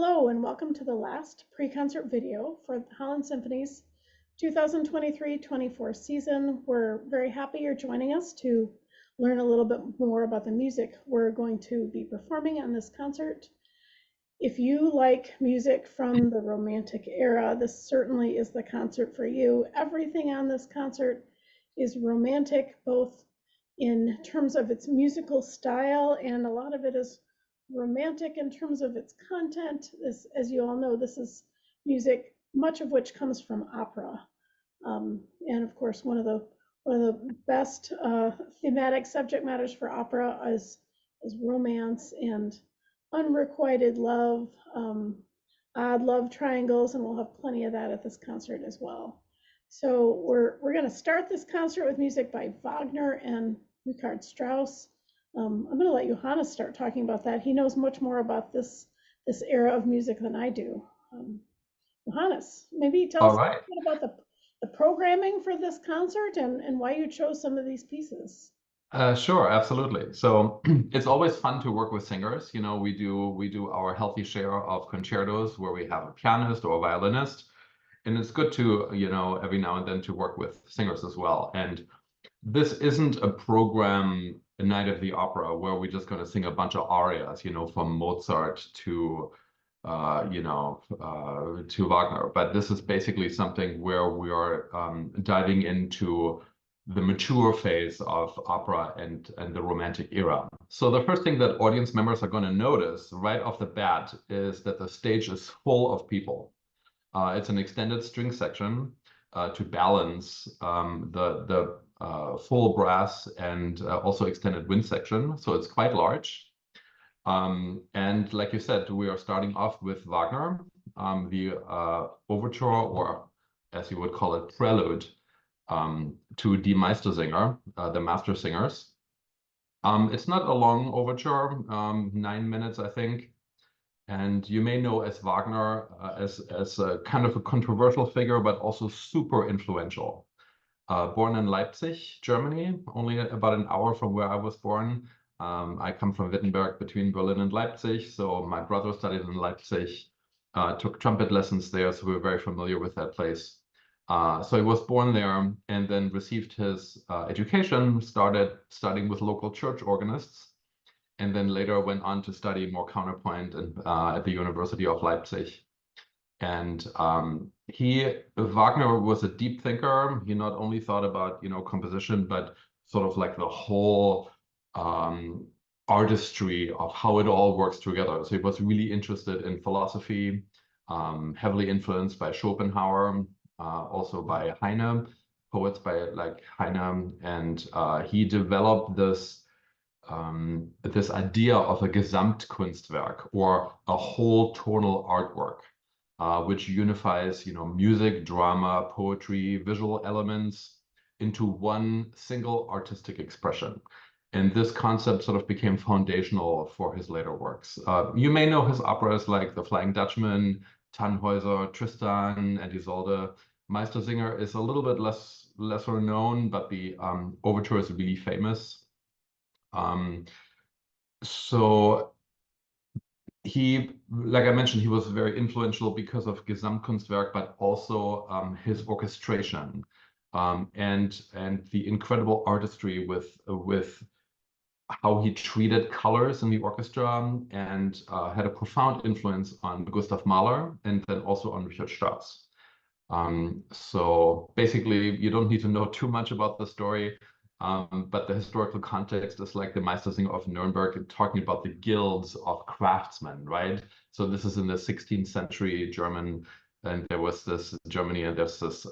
Hello and welcome to the last pre-concert video for Holland Symphony's 2023-24 season. We're very happy you're joining us to learn a little bit more about the music we're going to be performing on this concert. If you like music from the Romantic era, this certainly is the concert for you. Everything on this concert is romantic, both in terms of its musical style, and a lot of it is romantic in terms of its content. This, as you all know, this is music, much of which comes from opera. And of course, one of the best thematic subject matters for opera is romance and unrequited love, odd love triangles, and we'll have plenty of that at this concert as well. So we're going to start this concert with music by Wagner and Richard Strauss. I'm going to let Johannes start talking about that. He knows much more about this era of music than I do. Johannes, maybe tell us All a right. bit about the programming for this concert and why you chose some of these pieces. Sure, absolutely. So it's always fun to work with singers. You know, we do our healthy share of concertos where we have a pianist or a violinist, and it's good to, every now and then to work with singers as well. And this isn't a program, a night at the opera, where we're just going to sing a bunch of arias, from Mozart to Wagner. But this is basically something where we are diving into the mature phase of opera and the Romantic era. So the first thing that audience members are going to notice right off the bat is that the stage is full of people. It's an extended string section to balance the full brass and also extended wind section. So it's quite large. And like you said, we are starting off with Wagner, the overture, or as you would call it, prelude to Die Meistersinger, the Master Singers. It's not a long overture, 9 minutes, I think. And you may know as Wagner as a kind of a controversial figure, but also super influential. Born in Leipzig, Germany, only about an hour from where I was born. I come from Wittenberg between Berlin and Leipzig. So my brother studied in Leipzig, took trumpet lessons there. So we're very familiar with that place. So he was born there and then received his education, started studying with local church organists, and then later went on to study more counterpoint at the University of Leipzig. And Wagner was a deep thinker. He not only thought about, composition, but sort of like the whole artistry of how it all works together. So he was really interested in philosophy, heavily influenced by Schopenhauer, also by Heine, poets by like Heine, and he developed this idea of a Gesamtkunstwerk, or a whole tonal artwork, which unifies, music, drama, poetry, visual elements into one single artistic expression. And this concept sort of became foundational for his later works. You may know his operas like The Flying Dutchman, Tannhäuser, Tristan, and Isolde. Meistersinger is a little bit lesser known, but the overture is really famous. So he, like I mentioned, he was very influential because of Gesamtkunstwerk, but also his orchestration and the incredible artistry with how he treated colors in the orchestra, and had a profound influence on Gustav Mahler and then also on Richard Strauss. So basically, you don't need to know too much about the story. But the historical context is like the Meistersinger of Nuremberg, talking about the guilds of craftsmen, right? So this is in the 16th century German, and there was this Germany, and there's this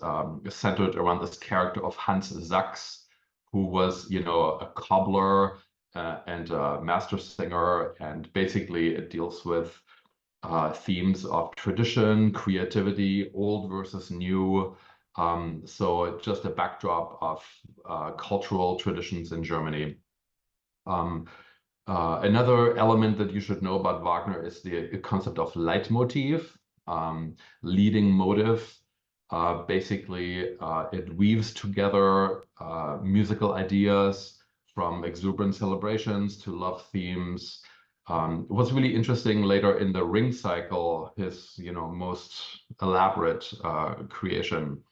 centered around this character of Hans Sachs, who was, a cobbler and a master singer, and basically it deals with themes of tradition, creativity, old versus new. So just a backdrop of cultural traditions in Germany. Another element that you should know about Wagner is the concept of leitmotif, leading motive. Basically, it weaves together musical ideas from exuberant celebrations to love themes, What's really interesting later in the Ring cycle, his most elaborate creation,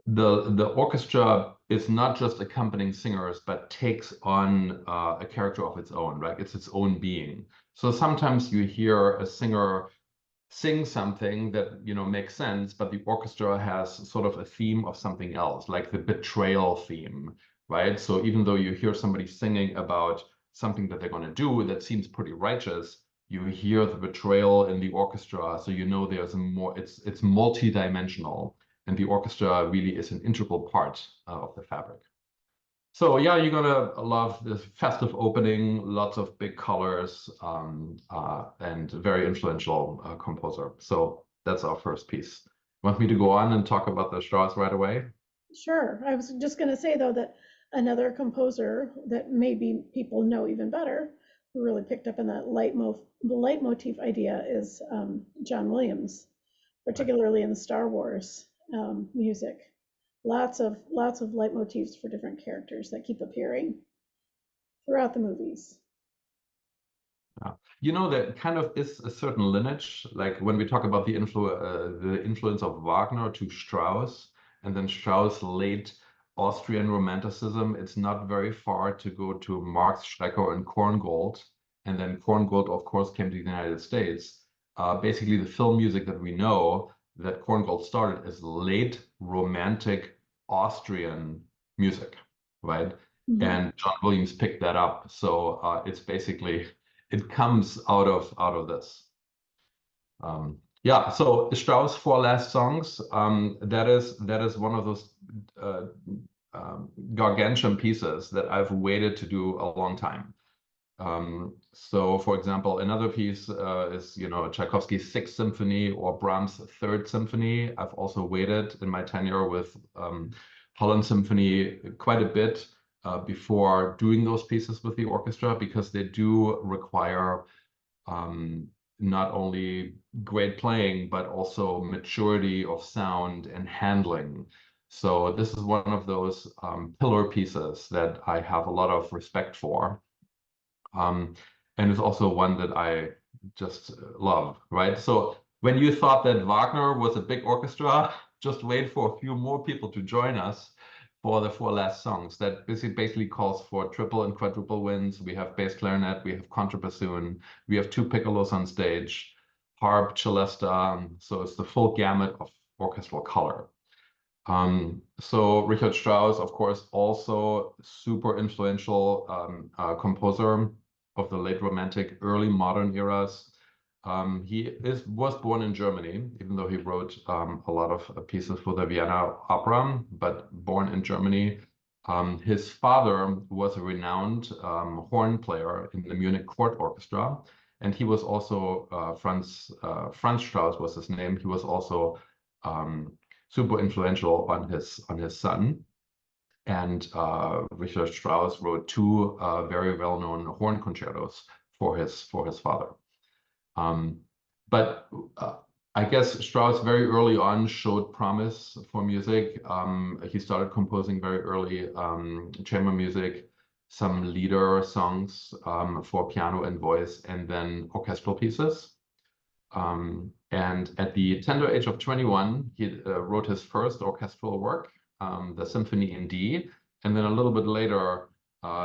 the orchestra is not just accompanying singers, but takes on a character of its own, right? It's its own being. So sometimes you hear a singer sing something that makes sense, but the orchestra has sort of a theme of something else, like the betrayal theme, right? So even though you hear somebody singing about something that they're going to do that seems pretty righteous, you hear the betrayal in the orchestra, so there's a more, it's multi-dimensional, and the orchestra really is an integral part of the fabric. So yeah, you're gonna love this festive opening, lots of big colors, and very influential composer. So that's our first piece. Want me to go on and talk about the Strauss right away? Sure. I was just going to say, though, that another composer that maybe people know even better, who really picked up on that leitmotif idea, is John Williams, Right. particularly in Star Wars music. Lots of leitmotifs for different characters that keep appearing throughout the movies. Yeah. There kind of is a certain lineage, like when we talk about the influence of Wagner to Strauss, and then Strauss' late Austrian Romanticism. It's not very far to go to Marx, Schrecker, and Korngold, and then Korngold, of course, came to the United States. Basically, the film music that we know that Korngold started is late Romantic Austrian music, right? Mhm. And John Williams picked that up. So it's basically it comes out of this. Yeah, so Strauss' Four Last Songs, that is one of those uh, gargantuan pieces that I've waited to do a long time. So, for example, another piece is Tchaikovsky's Sixth Symphony or Brahms' Third Symphony. I've also waited in my tenure with Holland Symphony quite a bit before doing those pieces with the orchestra because they do require um, not only great playing, but also maturity of sound and handling. So this is one of those pillar pieces that I have a lot of respect for. And it's also one that I just love, right? So when you thought that Wagner was a big orchestra, just wait for a few more people to join us for the Four Last Songs. That basically calls for triple and quadruple winds. We have bass clarinet, we have contrabassoon, we have two piccolos on stage, harp, celesta. So it's the full gamut of orchestral color. So Richard Strauss, of course, also super influential composer of the late Romantic, early modern eras. He was born in Germany, even though he wrote a lot of pieces for the Vienna Opera, but born in Germany. His father was a renowned horn player in the Munich Court Orchestra, and he was also Franz Strauss was his name. He was also super influential on his son. And Richard Strauss wrote two very well-known horn concertos for his father. Um, but I guess Strauss very early on showed promise for music. He started composing very early chamber music, some lieder songs for piano and voice, and then orchestral pieces. And at the tender age of 21, he wrote his first orchestral work, the Symphony in D, and then a little bit later,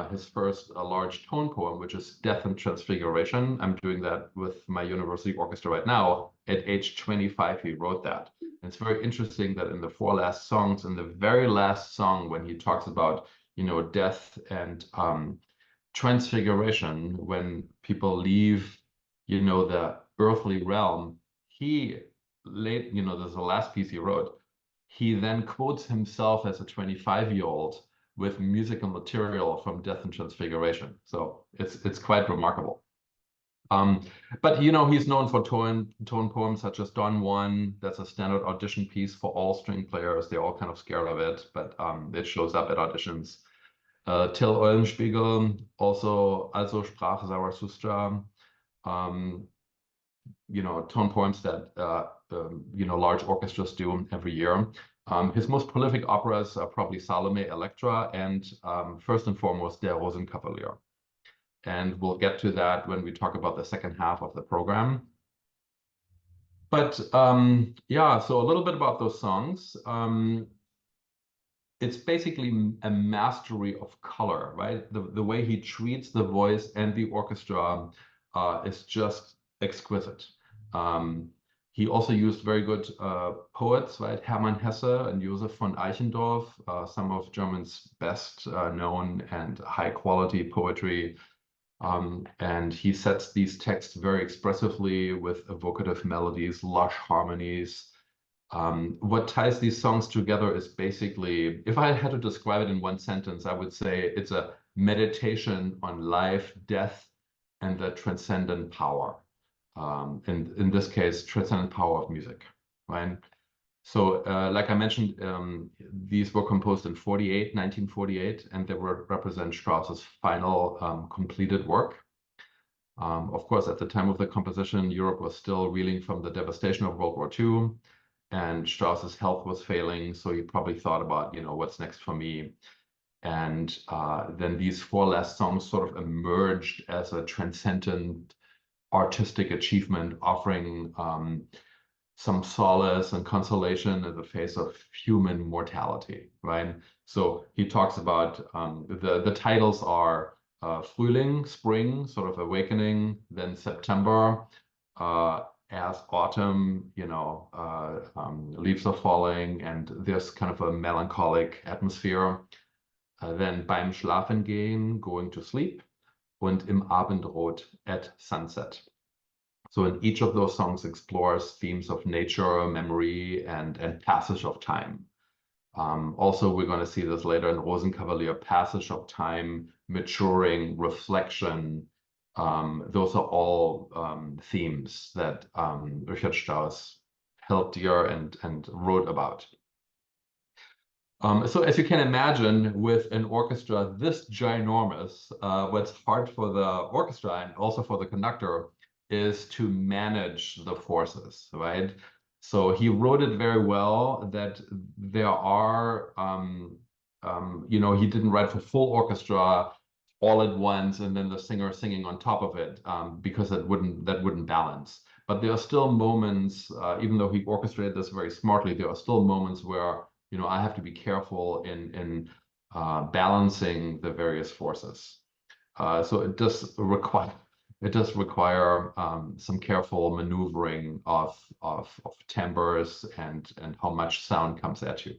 his first large tone poem, which is Death and Transfiguration. I'm doing that with my university orchestra right now. At age 25, he wrote that. And it's very interesting that in the four last songs, in the very last song, when he talks about, death and transfiguration, when people leave, the earthly realm, he there's the last piece he wrote. He then quotes himself as a 25-year-old with musical material from Death and Transfiguration. So it's quite remarkable. Um, but he's known for tone poems such as Don Juan. That's a standard audition piece for all string players. They're all kind of scared of it, but it shows up at auditions. Till Eulenspiegel, also sprach Zarathustra. Um, tone poems that large orchestras do every year. His most prolific operas are probably Salome, Electra, and first and foremost, Der Rosenkavalier. And we'll get to that when we talk about the second half of the program. But yeah, so a little bit about those songs. It's basically a mastery of color, right? The way he treats the voice and the orchestra is just exquisite. Um, he also used very good poets, right? Hermann Hesse and Joseph von Eichendorff, some of German's best known and high quality poetry. And he sets these texts very expressively with evocative melodies, lush harmonies. What ties these songs together is basically, if I had to describe it in one sentence, I would say it's a meditation on life, death, and the transcendent power. In this case, transcendent power of music, right? So, like I mentioned, these were composed in 1948, and they represent Strauss's final completed work. Of course, at the time of the composition, Europe was still reeling from the devastation of World War II, and Strauss's health was failing. So he probably thought about, what's next for me? And then these four last songs sort of emerged as a transcendent artistic achievement, offering some solace and consolation in the face of human mortality, right? So he talks about the titles are Frühling, spring, sort of awakening, then September, as autumn, leaves are falling, and there's kind of a melancholic atmosphere. Then beim Schlafengehen, going to sleep, und im Abendrot, at sunset. So in each of those songs explores themes of nature, memory, and passage of time. Also, we're going to see this later in Rosenkavalier, passage of time, maturing, reflection. Those are all themes that Richard Strauss held dear and wrote about. So as you can imagine, with an orchestra this ginormous, what's hard for the orchestra and also for the conductor is to manage the forces, right? So he wrote it very well that there are, he didn't write for full orchestra all at once and then the singer singing on top of it, because that wouldn't balance. But there are still moments, even though he orchestrated this very smartly, there are still moments where I have to be careful in balancing the various forces. So it does require some careful maneuvering of timbres and how much sound comes at you.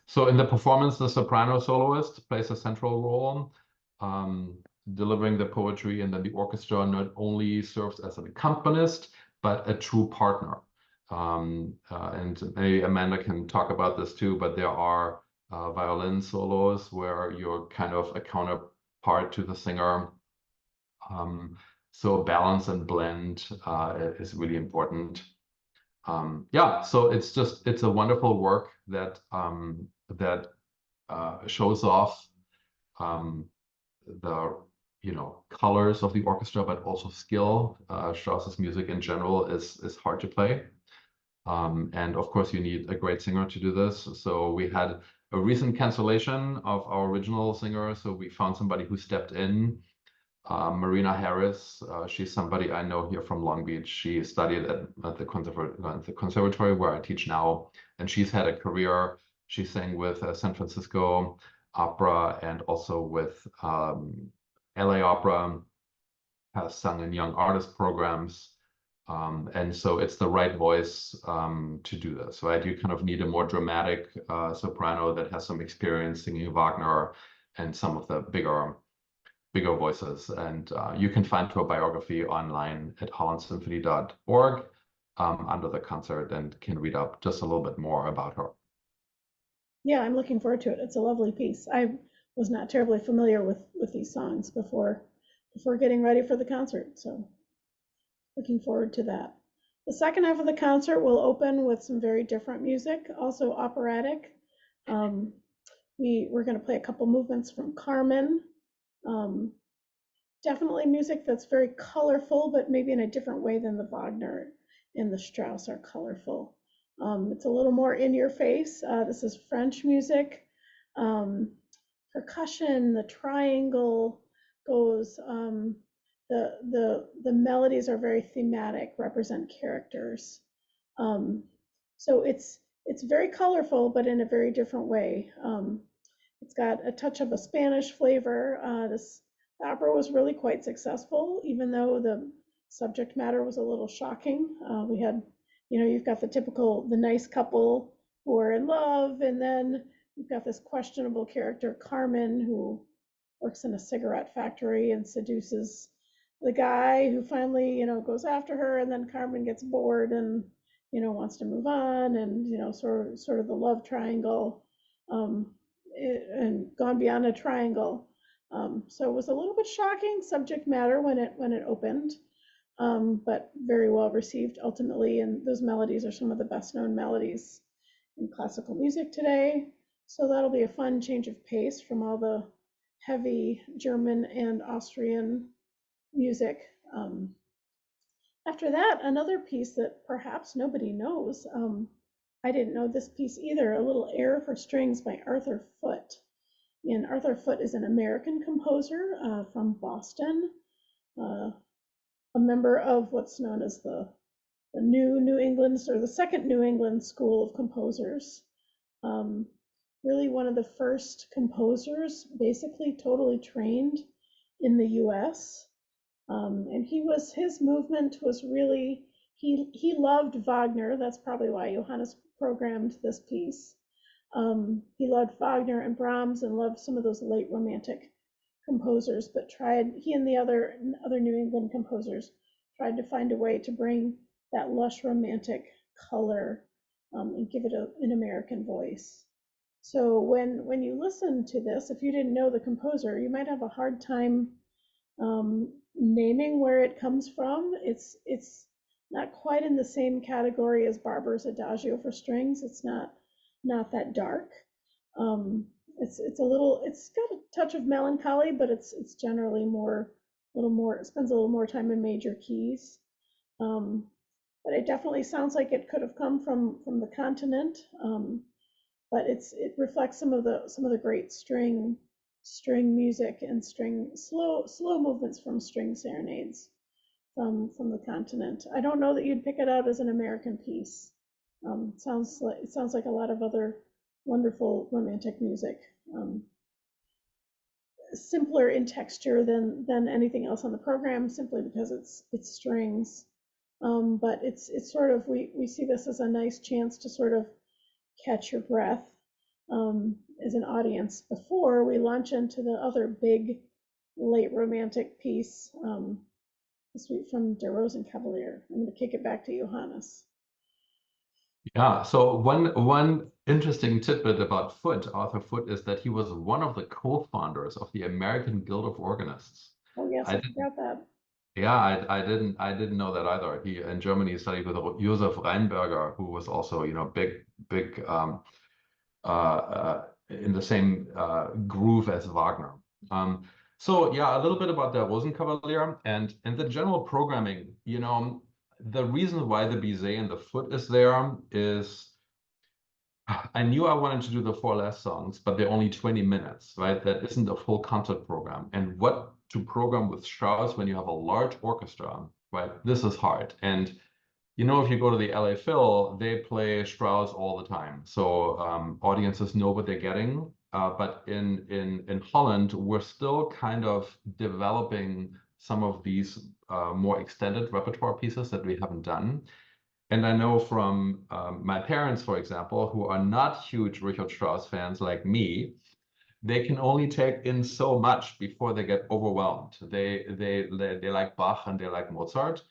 So in the performance, the soprano soloist plays a central role, delivering the poetry, and then the orchestra not only serves as an accompanist, but a true partner. And maybe Amanda can talk about this too, but there are violin solos where you're kind of a counterpart to the singer. So balance and blend is really important. Yeah, so it's a wonderful work that shows off the colors of the orchestra, but also skill. Strauss's music in general is hard to play. And of course, you need a great singer to do this. So we had a recent cancellation of our original singer. So we found somebody who stepped in, Marina Harris. She's somebody I know here from Long Beach. She studied at the conservatory where I teach now, and she's had a career. She sang with San Francisco Opera and also with LA Opera, has sung in young artist programs. And so it's the right voice to do this, right? You kind of need a more dramatic soprano that has some experience singing Wagner and some of the bigger voices. And you can find her biography online at hollandsymphony.org under the concert and can read up just a little bit more about her. Yeah, I'm looking forward to it. It's a lovely piece. I was not terribly familiar with these songs before getting ready for the concert, so looking forward to that. The second half of the concert will open with some very different music, also operatic. We're going to play a couple movements from Carmen. Definitely music that's very colorful, but maybe in a different way than the Wagner and the Strauss are colorful. It's a little more in your face. This is French music, percussion, the triangle, goes. The melodies are very thematic, represent characters. Um, so it's very colorful, but in a very different way. It's got a touch of a Spanish flavor. The opera was really quite successful, even though the subject matter was a little shocking. We had, you've got the nice couple who are in love, and then you've got this questionable character, Carmen, who works in a cigarette factory and seduces the guy who finally, goes after her, and then Carmen gets bored and, wants to move on, and, sort of the love triangle, um, and gone beyond a triangle. So it was a little bit shocking subject matter when it opened, but very well received ultimately. And those melodies are some of the best known melodies in classical music today. So that'll be a fun change of pace from all the heavy German and Austrian music. After that, another piece that perhaps nobody knows. I didn't know this piece either. A Little Air for Strings by Arthur Foote. And Arthur Foote is an American composer from Boston, uh, a member of what's known as the New England, or the second New England school of composers. Um, really one of the first composers, basically totally trained in the US. And his movement was really, he loved Wagner. That's probably why Johannes programmed this piece. He loved Wagner and Brahms and loved some of those late Romantic composers, but he and the other New England composers tried to find a way to bring that lush Romantic color, and give it an American voice. So when you listen to this, if you didn't know the composer, you might have a hard time naming where it comes from. It's not quite in the same category as Barber's Adagio for strings. It's not that dark. It's got a touch of melancholy, but it's generally it spends a little more time in major keys. But it definitely sounds like it could have come from the continent. But it reflects some of the great string music and slow movements from string serenades from the continent. I don't know that you'd pick it out as an American piece. It sounds like a lot of other wonderful Romantic music. Simpler in texture than anything else on the program, simply because it's strings. But it's sort of, we see this as a nice chance to sort of catch your breath, as an audience before we launch into the other big late Romantic piece, the suite from Der Rosenkavalier. I'm going to kick it back to Johannes. Yeah, so one interesting tidbit about Foote, Arthur Foote, is that he was one of the co-founders of the American Guild of Organists. Oh yes, I I didn't, forgot that. yeah, I didn't know that either. He in Germany studied with Josef Reinberger, who was also, big in the same groove as Wagner. So yeah, a little bit about the Rosenkavalier and the general programming. The reason why the Bizet and the Foote is there is I knew I wanted to do the four last songs, but they're only 20 minutes, right? That isn't a full concert program. And what to program with Strauss when you have a large orchestra, right? This is hard. And if you go to the LA Phil, they play Strauss all the time. So audiences know what they're getting. But in Holland, we're still kind of developing some of these more extended repertoire pieces that we haven't done. And I know from my parents, for example, who are not huge Richard Strauss fans like me, they can only take in so much before they get overwhelmed. They like Bach and they like Mozart,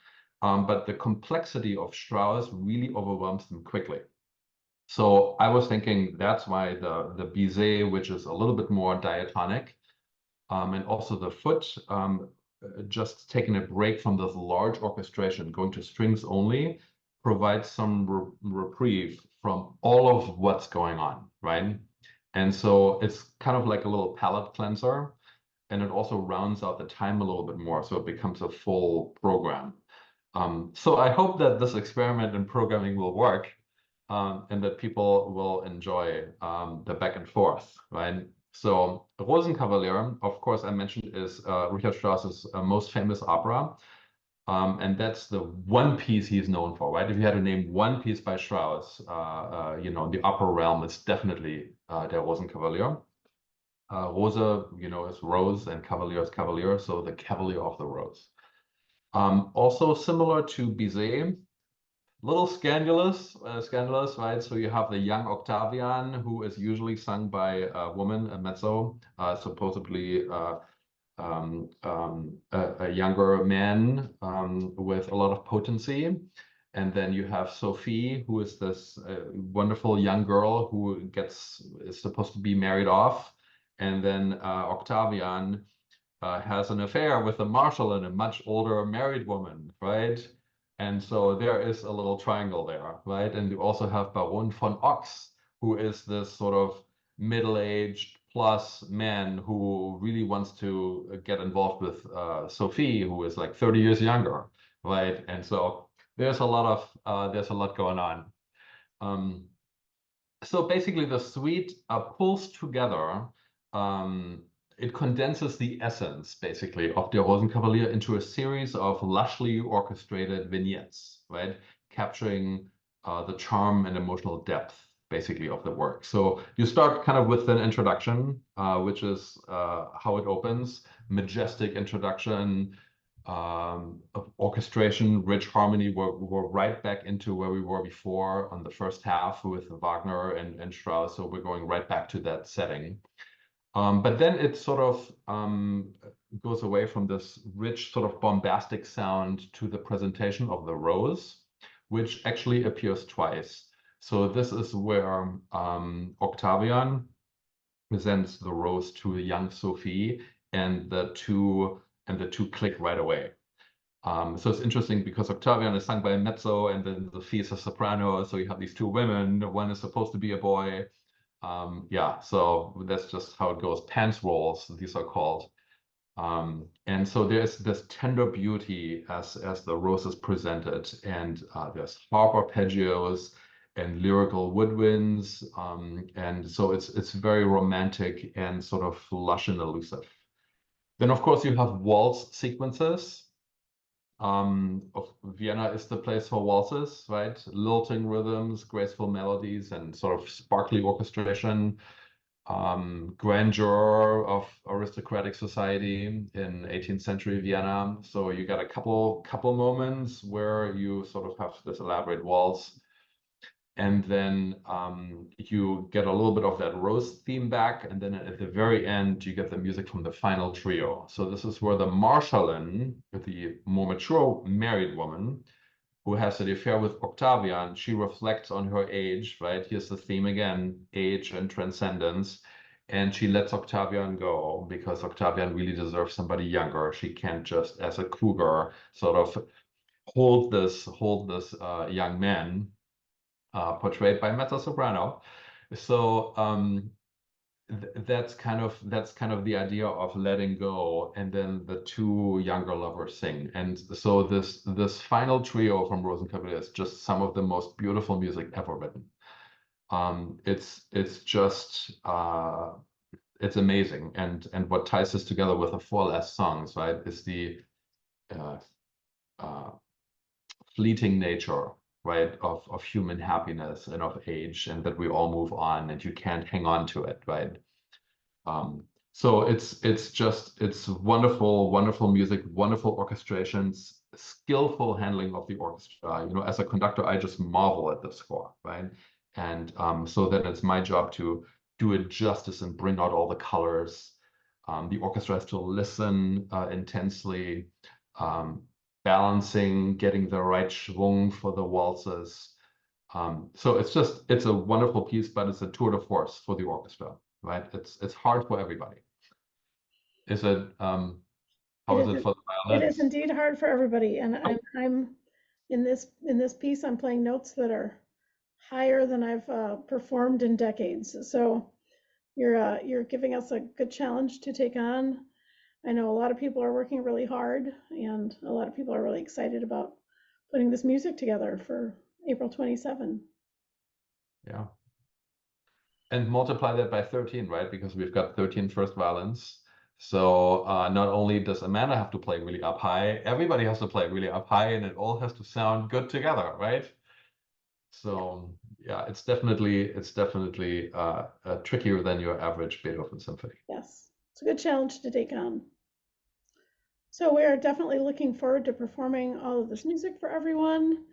but the complexity of Strauss really overwhelms them quickly. So I was thinking that's why the Bizet, which is a little bit more diatonic, and also the Foote, just taking a break from this large orchestration, going to strings only, provides some reprieve from all of what's going on, right? And so it's kind of like a little palate cleanser, and it also rounds out the time a little bit more, so it becomes a full program. So I hope that this experiment in programming will work, and that people will enjoy the back and forth, right? So Rosenkavalier, of course, I mentioned is Richard Strauss's most famous opera. And that's the one piece he's known for, right? If you had to name one piece by Strauss, the opera realm, it's definitely Der Rosenkavalier. Rose, is rose, and Cavalier is cavalier, so the Cavalier of the Rose. Also similar to Bizet, little scandalous, right? So you have the young Octavian, who is usually sung by a woman, a mezzo, supposedly a younger man with a lot of potency. And then you have Sophie, who is this wonderful young girl who is supposed to be married off. And then Octavian has an affair with a marshal and a much older married woman, right? And so there is a little triangle there, right? And you also have Baron von Ochs, who is this sort of middle-aged plus man who really wants to get involved with Sophie, who is like 30 years younger, right? And so there's a lot going on. Um, so basically, the suite pulls together. Um, it condenses the essence, basically, of Der Rosenkavalier into a series of lushly orchestrated vignettes, right, capturing the charm and emotional depth, basically, of the work. So you start kind of with an introduction, which is how it opens, majestic introduction, of orchestration, rich harmony. We're right back into where we were before on the first half with Wagner and Strauss. So we're going right back to that setting. But then it sort of goes away from this rich, sort of bombastic sound to the presentation of the rose, which actually appears twice. So this is where Octavian presents the rose to young Sophie, and the two click right away. So it's interesting because Octavian is sung by a mezzo, and then Sophie is a soprano. So you have these two women. One is supposed to be a boy. Yeah, so that's just how it goes. Pants rolls, these are called. And so there's this tender beauty as the rose is presented, and there's harp arpeggios and lyrical woodwinds, and so it's very romantic and sort of lush and elusive. Then, of course, you have waltz sequences. Vienna is the place for waltzes, right? Lilting rhythms, graceful melodies, and sort of sparkly orchestration, grandeur of aristocratic society in 18th century Vienna. So you got a couple moments where you sort of have this elaborate waltz, and then you get a little bit of that rose theme back, and then at the very end you get the music from the final trio. So this is where the Marschallin, the more mature married woman who has an affair with Octavian, she reflects on her age, right? Here's the theme again, age and transcendence. And she lets Octavian go because Octavian really deserves somebody younger. She can't just, as a cougar, sort of hold this young man, portrayed by mezzo soprano. So that's kind of the idea of letting go, and then the two younger lovers sing. And so this final trio from Rosenkavalier is just some of the most beautiful music ever written. It's just it's amazing, and what ties this together with the four last songs, right, is the uh, uh, fleeting nature, right, of human happiness and of age, and that we all move on, and you can't hang on to it, right? So it's wonderful music, wonderful orchestrations, skillful handling of the orchestra. As a conductor, I just marvel at the score, right? And so then it's my job to do it justice and bring out all the colors. The orchestra has to listen intensely, um, balancing, getting the right schwung for the waltzes. So it's a wonderful piece, but it's a tour de force for the orchestra, right? It's hard for everybody. Is it It how is is it for the it is violins? indeed hard for everybody, and I'm in this piece I'm playing notes that are higher than I've performed in decades. So you're giving us a good challenge to take on. I know a lot of people are working really hard, and a lot of people are really excited about putting this music together for April 27. Yeah. And multiply that by 13, right? Because we've got 13 first violins. So not only does Amanda have to play really up high, everybody has to play really up high, and it all has to sound good together, right? So yeah, it's definitely trickier than your average Beethoven symphony. Yes, it's a good challenge to take on. So we are definitely looking forward to performing all of this music for everyone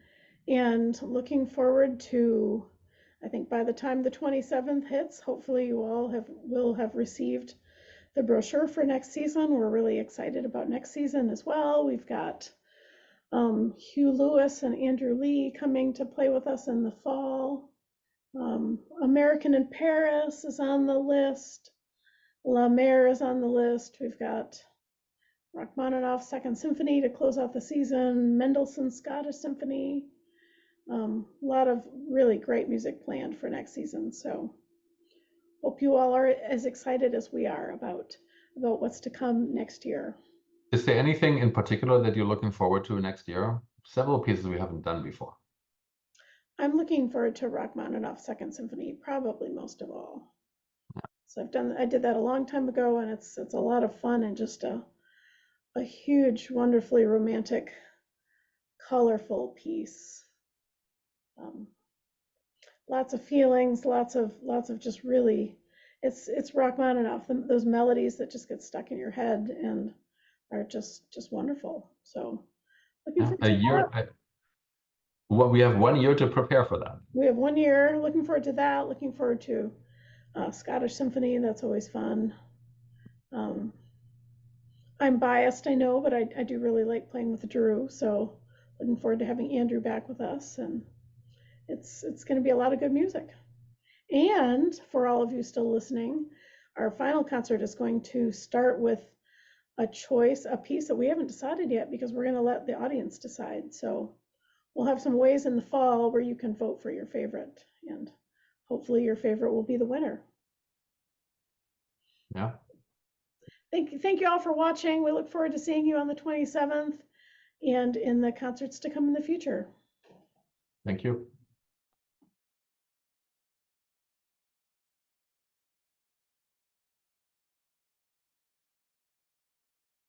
and looking forward to, I think by the time the 27th hits, hopefully you all will have received the brochure for next season. We're really excited about next season as well. We've got Hugh Lewis and Andrew Lee coming to play with us in the fall. American in Paris is on the list. La Mer is on the list. We've got Rachmaninoff's Second Symphony to close out the season, Mendelssohn's Scottish Symphony. A lot of really great music planned for next season. So hope you all are as excited as we are about what's to come next year. Is there anything in particular that you're looking forward to next year? Several pieces we haven't done before. I'm looking forward to Rachmaninoff's Second Symphony, probably most of all. So I did that a long time ago, and it's a lot of fun and just a huge, wonderfully romantic, colorful piece. Lots of feelings, lots of just really, it's Rachmaninoff. Those melodies that just get stuck in your head and are just wonderful. So looking forward to that. Well, we have 1 year to prepare for that. We have 1 year. Looking forward to that. Looking forward to Scottish Symphony. That's always fun. I'm biased, I know, but I do really like playing with Drew. So looking forward to having Andrew back with us, and it's going to be a lot of good music. And for all of you still listening, our final concert is going to start with a piece that we haven't decided yet because we're going to let the audience decide. So we'll have some ways in the fall where you can vote for your favorite, and hopefully your favorite will be the winner. Yeah. Thank you all for watching. We look forward to seeing you on the 27th and in the concerts to come in the future. Thank you.